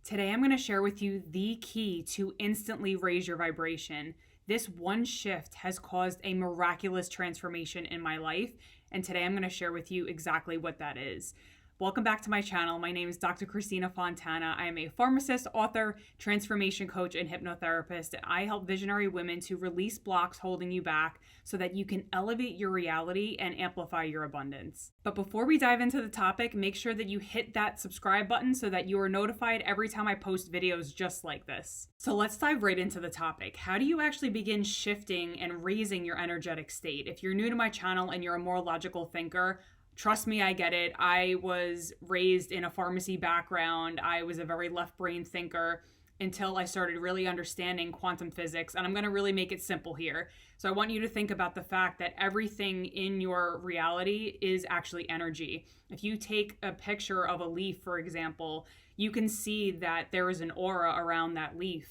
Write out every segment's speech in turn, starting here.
Today, I'm going to share with you the key to instantly raise your vibration. This one shift has caused a miraculous transformation in my life, and today I'm going to share with you exactly what that is. Welcome back to my channel. My name is Dr. Christina Fontana. I am a pharmacist, author, transformation coach, and hypnotherapist. I help visionary women to release blocks holding you back so that you can elevate your reality and amplify your abundance. But before we dive into the topic, make sure that you hit that subscribe button so that you are notified every time I post videos just like this. So let's dive right into the topic. How do you actually begin shifting and raising your energetic state? If you're new to my channel and you're a more logical thinker, trust me, I get it. I was raised in a pharmacy background. I was a very left brain thinker until I started really understanding quantum physics. And I'm going to really make it simple here. So I want you to think about the fact that everything in your reality is actually energy. If you take a picture of a leaf, for example, you can see that there is an aura around that leaf.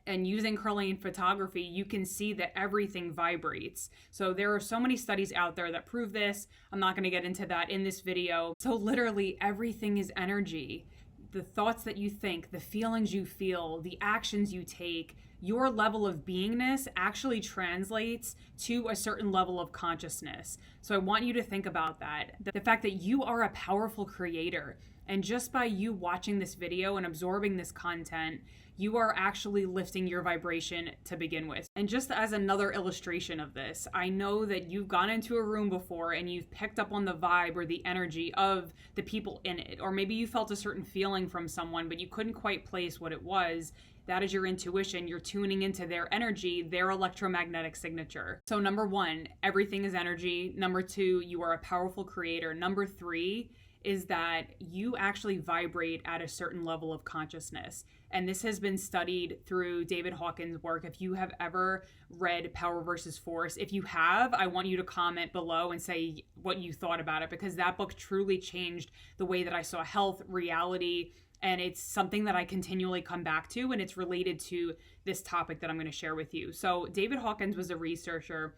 And using Kirlian photography, you can see that everything vibrates. So there are so many studies out there that prove this. I'm not going to get into that in this video. So literally everything is energy. The thoughts that you think, the feelings you feel, the actions you take, your level of beingness actually translates to a certain level of consciousness. So I want you to think about that. The fact that you are a powerful creator. And just by you watching this video and absorbing this content, you are actually lifting your vibration to begin with. And just as another illustration of this, I know that you've gone into a room before and you've picked up on the vibe or the energy of the people in it. Or maybe you felt a certain feeling from someone, but you couldn't quite place what it was. That is your intuition. You're tuning into their energy, their electromagnetic signature. So number one, everything is energy. Number two, you are a powerful creator. Number three is that you actually vibrate at a certain level of consciousness. And this has been studied through David Hawkins' work. If you have ever read Power versus Force, if you have, I want you to comment below and say what you thought about it, because that book truly changed the way that I saw health, reality, and it's something that I continually come back to, and it's related to this topic that I'm going to share with you. So David Hawkins was a researcher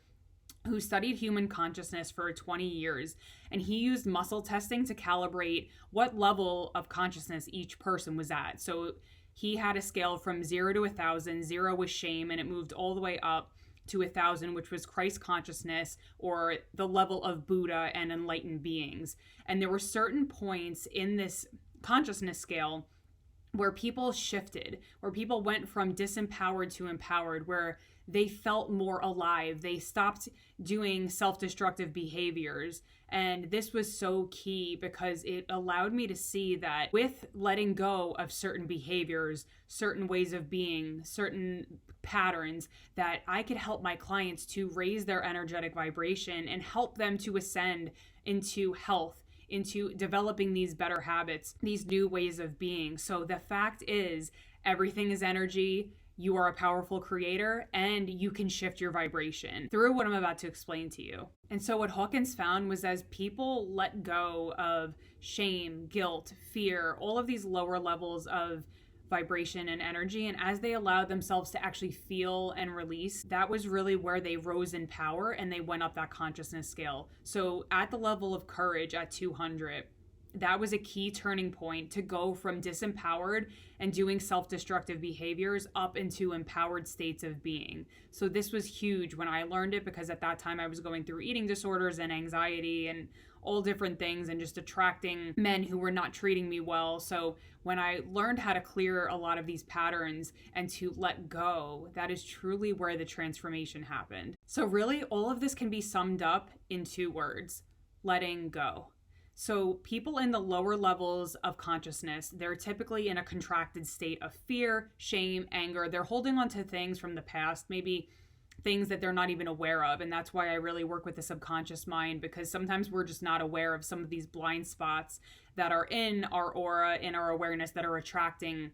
who studied human consciousness for 20 years, and he used muscle testing to calibrate what level of consciousness each person was at. So he had a scale from 0 to 1,000. 0 was shame, and it moved all the way up to 1,000, which was Christ consciousness, or the level of Buddha and enlightened beings. And there were certain points in this consciousness scale where people shifted, where people went from disempowered to empowered, where they felt more alive. They stopped doing self-destructive behaviors. And this was so key because it allowed me to see that with letting go of certain behaviors, certain ways of being, certain patterns, that I could help my clients to raise their energetic vibration and help them to ascend into health, into developing these better habits, these new ways of being. So the fact is, everything is energy. You are a powerful creator, and you can shift your vibration through what I'm about to explain to you. And so what Hawkins found was, as people let go of shame, guilt, fear, all of these lower levels of vibration and energy, and as they allowed themselves to actually feel and release, that was really where they rose in power and they went up that consciousness scale. So at the level of courage at 200, that was a key turning point to go from disempowered and doing self-destructive behaviors up into empowered states of being. So this was huge when I learned it, because at that time I was going through eating disorders and anxiety and all different things, and just attracting men who were not treating me well. So when I learned how to clear a lot of these patterns and to let go, that is truly where the transformation happened. So really, all of this can be summed up in 2 words: letting go. So people in the lower levels of consciousness, they're typically in a contracted state of fear, shame, anger. They're holding on to things from the past, maybe things that they're not even aware of. And that's why I really work with the subconscious mind, because sometimes we're just not aware of some of these blind spots that are in our aura, in our awareness, that are attracting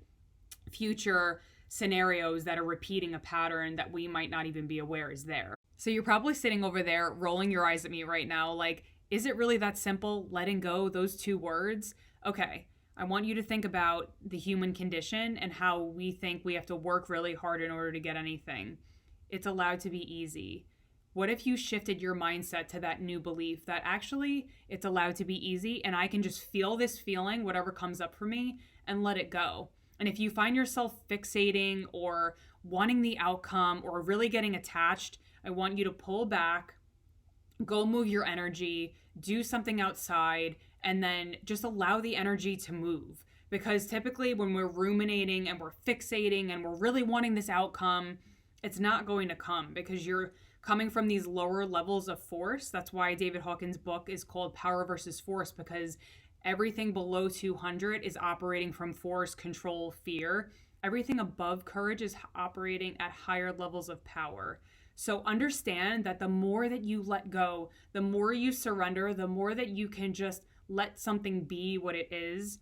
future scenarios that are repeating a pattern that we might not even be aware is there. So you're probably sitting over there rolling your eyes at me right now, like, is it really that simple, letting go, those 2 words? Okay, I want you to think about the human condition and how we think we have to work really hard in order to get anything. It's allowed to be easy. What if you shifted your mindset to that new belief that actually it's allowed to be easy, and I can just feel this feeling, whatever comes up for me, and let it go. And if you find yourself fixating or wanting the outcome or really getting attached, I want you to pull back, go move your energy, do something outside, and then just allow the energy to move. Because typically when we're ruminating and we're fixating and we're really wanting this outcome, it's not going to come because you're coming from these lower levels of force. That's why David Hawkins' book is called Power versus Force, because everything below 200 is operating from force, control, fear. Everything above courage is operating at higher levels of power. So understand that the more that you let go, the more you surrender, the more that you can just let something be what it is,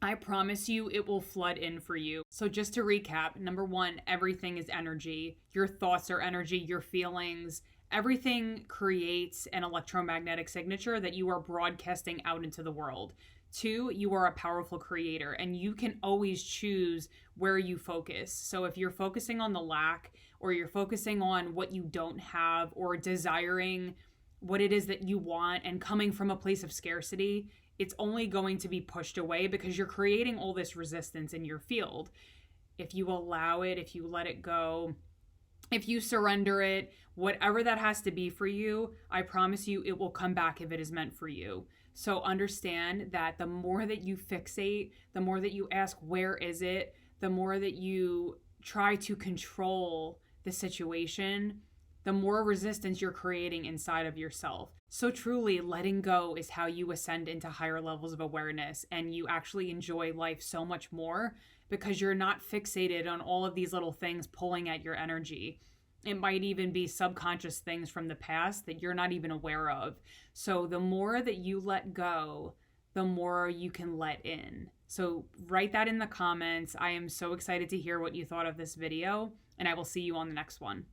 I promise you it will flood in for you. So just to recap, number one, everything is energy. Your thoughts are energy, your feelings, everything creates an electromagnetic signature that you are broadcasting out into the world. Two, you are a powerful creator and you can always choose where you focus. So if you're focusing on the lack, or you're focusing on what you don't have, or desiring what it is that you want and coming from a place of scarcity, it's only going to be pushed away because you're creating all this resistance in your field. If you allow it, if you let it go, if you surrender it, whatever that has to be for you, I promise you it will come back if it is meant for you. So understand that the more that you fixate, the more that you ask, where is it? The more that you try to control the situation, the more resistance you're creating inside of yourself. So truly, letting go is how you ascend into higher levels of awareness and you actually enjoy life so much more because you're not fixated on all of these little things pulling at your energy. It might even be subconscious things from the past that you're not even aware of. So the more that you let go, the more you can let in. So write that in the comments. I am so excited to hear what you thought of this video, and I will see you on the next one.